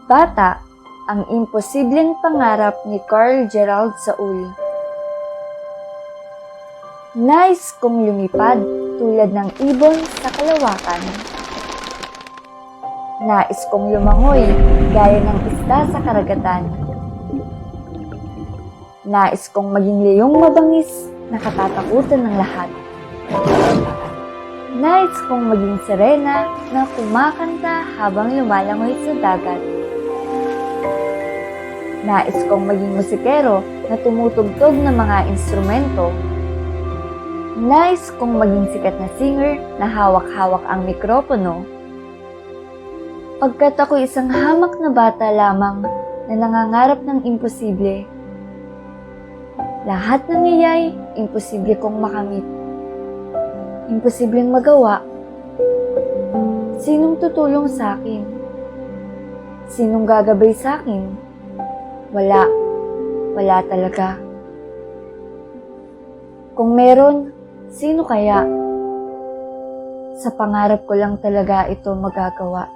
Bata, ang imposibleng pangarap ni Carl Gerald Saul. Nais kong lumipad tulad ng ibon sa kalawakan. Nais kong lumangoy gaya ng isda sa karagatan. Nais kong maging leyong mabangis na katatakutan ng lahat. Nais kong maging sirena na kumakanta habang lumalangoy sa dagat. Nais kong maging musikero na tumutugtog ng mga instrumento. Nais kong maging sikat na singer na hawak-hawak ang mikropono. Pagkat ako isang hamak na bata lamang na nangangarap ng imposible, lahat ng iyay imposible kong makamit. Imposibleng magawa. Sinong tutulong sa akin? Sinong gagabay sa akin? Wala talaga. Kung meron, sino kaya? Sa pangarap ko lang talaga ito magagawa.